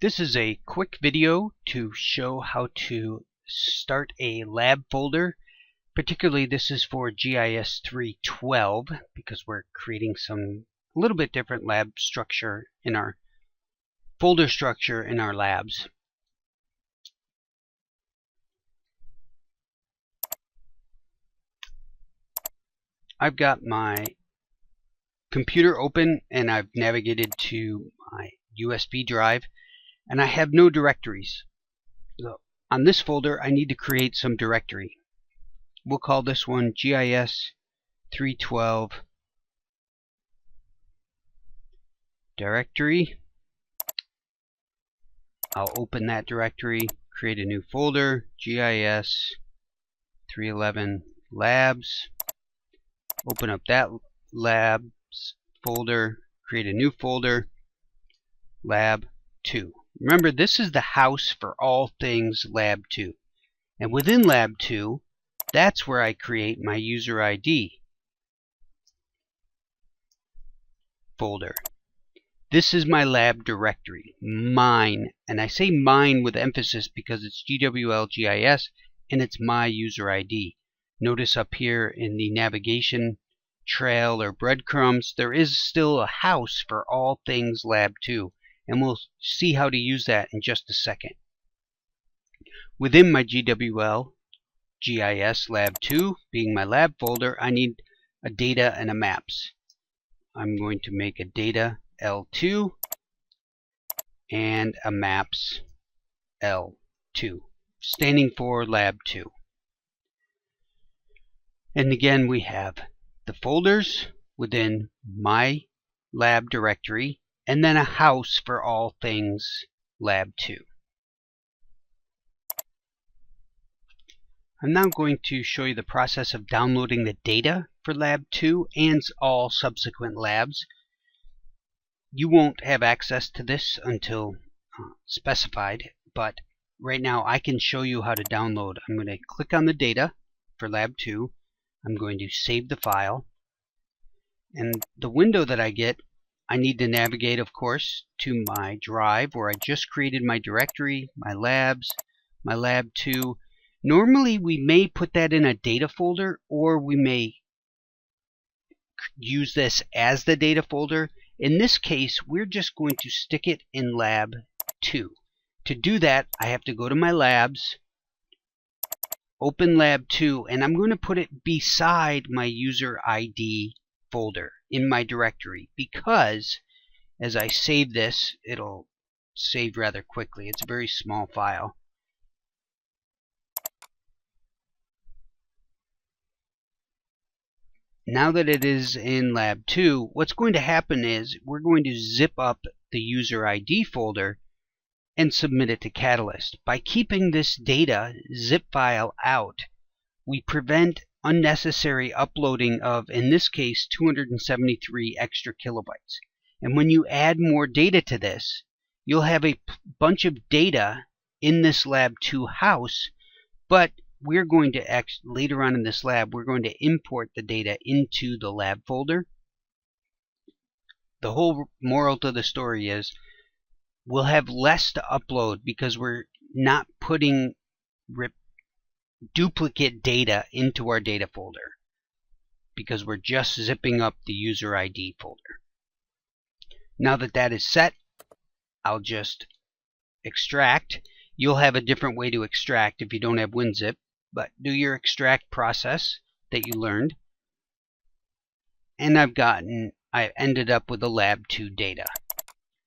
This is a quick video to show how to start a lab folder. Particularly this is for GIS 312 because we're creating a little bit different lab structure in our folder structure in our labs. I've got my computer open and I've navigated to my USB drive, and I have no directories. So on this folder I need to create some directory. We'll call this one GIS 312 directory. I'll open that directory, create a new folder, GIS 311 labs. Open up that labs folder, create a new folder, lab 2. Remember, this is the house for all things lab 2. And within lab 2, that's where I create my user ID folder. This is my lab directory, mine. And I say mine with emphasis because it's GWL GIS and it's my user ID. Notice up here in the navigation trail or breadcrumbs, there is still a house for all things lab 2. And we'll see how to use that in just a second. Within my GWL GIS lab 2, being my lab folder, I need a data and a maps. I'm going to make a data L2 and a maps L2, standing for lab 2. And again, we have the folders within my lab directory and then a house for all things lab 2. I'm now going to show you the process of downloading the data for lab 2 and all subsequent labs. You won't have access to this until specified, but right now I can show you how to download. I'm going to click on the data for lab 2. I'm going to save the file, and the window that I get, I need to navigate, of course, to my drive where I just created my directory, my labs, my lab 2. Normally we may put that in a data folder, or we may use this as the data folder. In this case, we're just going to stick it in lab 2. To do that, I have to go to my labs, open lab 2, and I'm going to put it beside my user ID folder in my directory, because as I save this, it'll save rather quickly. It's a very small file. Now that it is in lab 2, what's going to happen is we're going to zip up the user ID folder and submit it to Catalyst. By keeping this data zip file out, we prevent unnecessary uploading of, in this case, 273 extra kilobytes. And when you add more data to this, you'll have a bunch of data in this lab 2 house, but we're going to later on in this lab, we're going to import the data into the lab folder. The whole moral to the story is we'll have less to upload because we're not putting duplicate data into our data folder, because we're just zipping up the user ID folder. Now that that is set, I'll just extract. You'll have a different way to extract if you don't have WinZip, but do your extract process that you learned. And I ended up with the lab 2 data.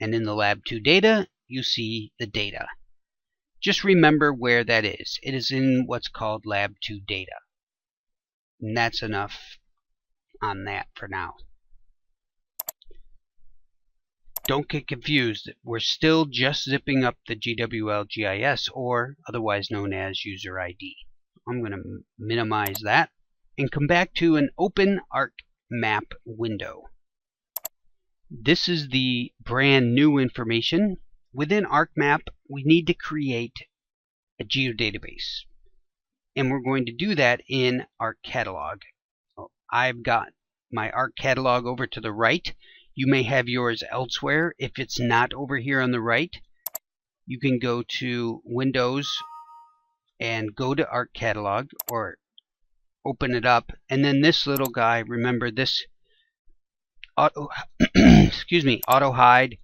And in the lab 2 data, you see the data. Just remember where that is. It is in what's called lab 2 data. And that's enough on that for now. Don't get confused. We're still just zipping up the GWL GIS, or otherwise known as user ID. I'm going to minimize that and come back to an open ArcMap window. This is the brand new information. Within ArcMap, we need to create a geodatabase. And we're going to do that in ArcCatalog. I've got my ArcCatalog over to the right. You may have yours elsewhere. If it's not over here on the right, you can go to Windows and go to Arc Catalog, or open it up, and then this little guy, remember this auto excuse me, auto hide.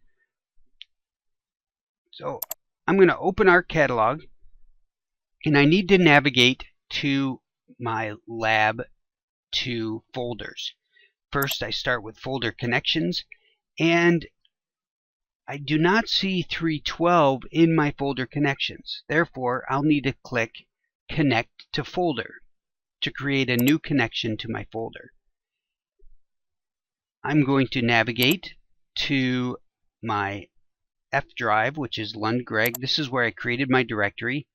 So I'm going to open Arc Catalog, and I need to navigate to my Lab 2 folders. First, I start with folder connections, and I do not see 312 in my folder connections. Therefore, I'll need to click Connect to Folder to create a new connection to my folder. I'm going to navigate to my F drive, which is Lund Greg. This is where I created my directory.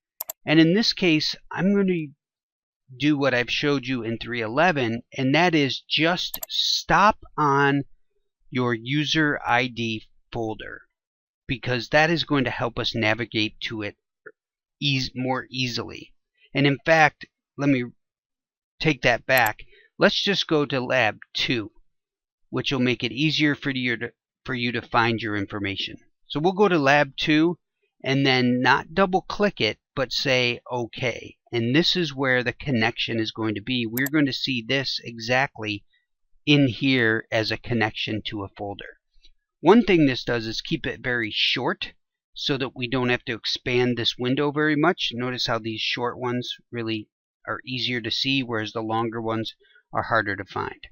And in this case, I'm going to do what I've showed you in 311, and that is just stop on your user ID folder, because that is going to help us navigate to it more easily. And in fact, let me take that back. Let's just go to Lab 2, which will make it easier for you to find your information. So we'll go to Lab 2 and then not double click it, but say OK. And this is where the connection is going to be. We're going to see this exactly in here as a connection to a folder. One thing this does is keep it very short so that we don't have to expand this window very much. Notice how these short ones really are easier to see, whereas the longer ones are harder to find.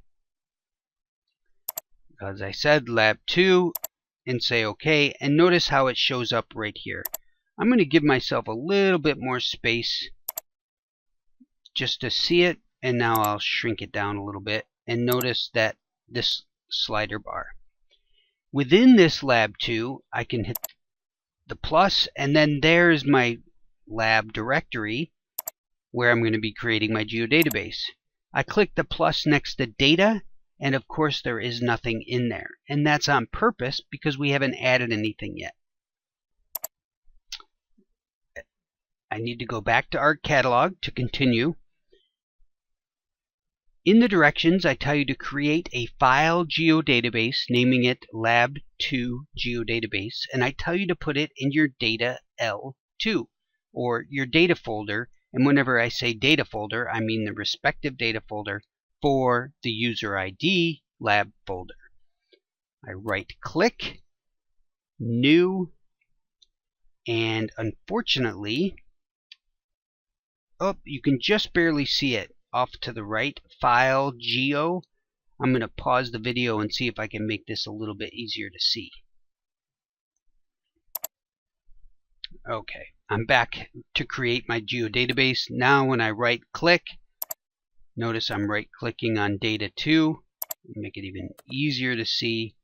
As I said, Lab 2, and say OK, and notice how it shows up right here. I'm going to give myself a little bit more space just to see it, and now I'll shrink it down a little bit, and notice that this slider bar. Within this Lab 2, I can hit the plus, and then there's my lab directory where I'm going to be creating my geodatabase. I click the plus next to data, and of course there is nothing in there. And that's on purpose because we haven't added anything yet. I need to go back to Arc Catalog to continue. In the directions, I tell you to create a file geodatabase, naming it Lab2 Geodatabase, and I tell you to put it in your data L2, or your data folder. And whenever I say data folder, I mean the respective data folder for the user ID lab folder. I right-click, New, and unfortunately, you can just barely see it off to the right, File Geo. I'm going to pause the video and see if I can make this a little bit easier to see. Okay, I'm back to create my geodatabase. Now when I right-click, notice I'm right-clicking on Data 2. Make it even easier to see.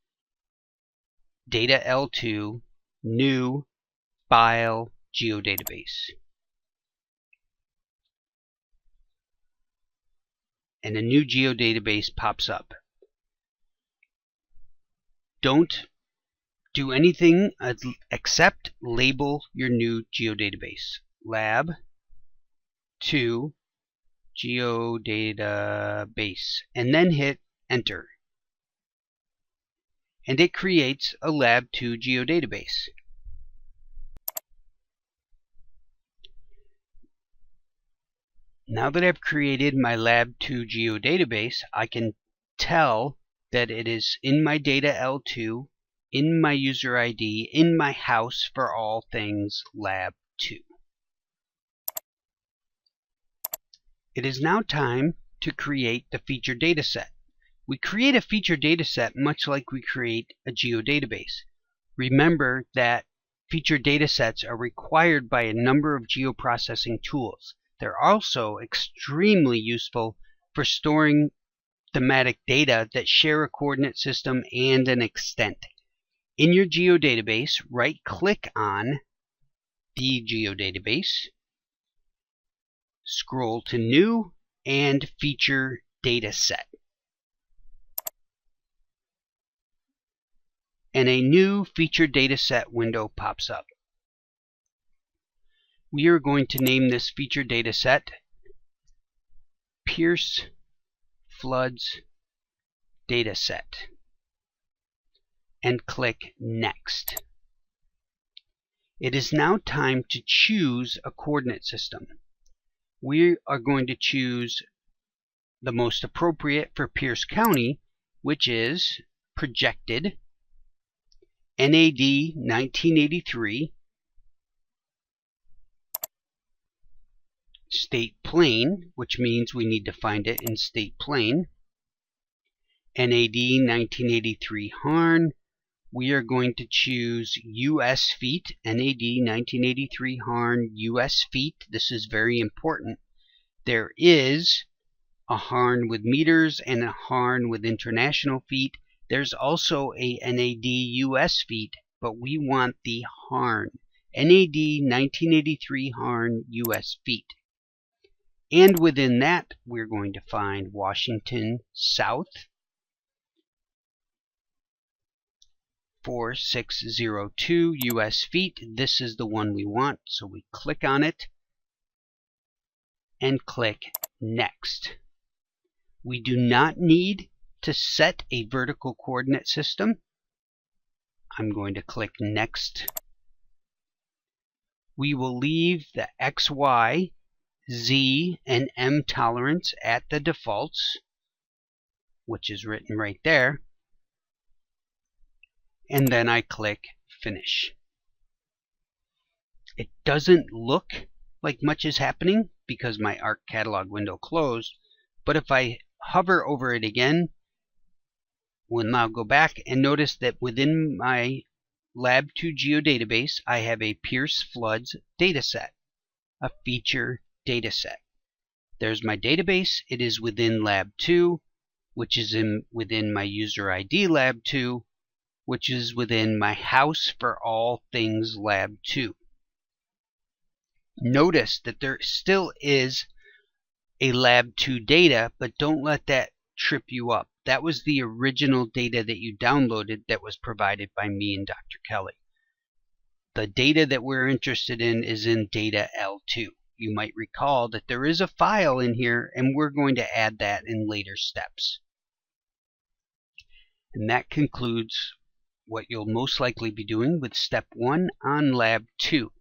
Data L2, New, File, Geodatabase. And a new geodatabase pops up. Don't do anything except label your new geodatabase. Lab 2 Geodatabase, and then hit Enter. And it creates a Lab 2 Geodatabase. Now that I've created my Lab 2 Geodatabase, I can tell that it is in my data L2, in my user ID, in my house for all things Lab 2. It is now time to create the feature dataset. We create a feature dataset much like we create a geodatabase. Remember that feature datasets are required by a number of geoprocessing tools. They're also extremely useful for storing thematic data that share a coordinate system and an extent. In your geodatabase, right-click on the geodatabase, scroll to New, and Feature Dataset. And a new Feature Dataset window pops up. We are going to name this feature dataset Pierce Floods Dataset and click Next. It is now time to choose a coordinate system. We are going to choose the most appropriate for Pierce County, which is projected NAD 1983 state plane, which means we need to find it in state plane. NAD 1983 Harn. We are going to choose US feet, NAD 1983 Harn US feet. This is very important. There is a Harn with meters and a Harn with international feet. There's also a NAD US feet, but we want the Harn. NAD 1983 Harn US feet. And within that, we're going to find Washington South 4602 US feet. This is the one we want, so we click on it and click Next. We do not need to set a vertical coordinate system. I'm going to click Next. We will leave the X, Y, Z, and M tolerance at the defaults, which is written right there. And then I click Finish. It doesn't look like much is happening because my Arc catalog window closed, but if I hover over it again, we'll now go back and notice that within my Lab 2 Geodatabase, I have a Pierce Floods dataset, a feature dataset. There's my database. It is within Lab 2, which is within my user ID Lab 2, which is within my house for all things Lab 2. Notice that there still is a Lab 2 data, but don't let that trip you up. That was the original data that you downloaded that was provided by me and Dr. Kelly. The data that we're interested in is in data L2. You might recall that there is a file in here, and we're going to add that in later steps. And that concludes what you'll most likely be doing with Step 1 on Lab 2.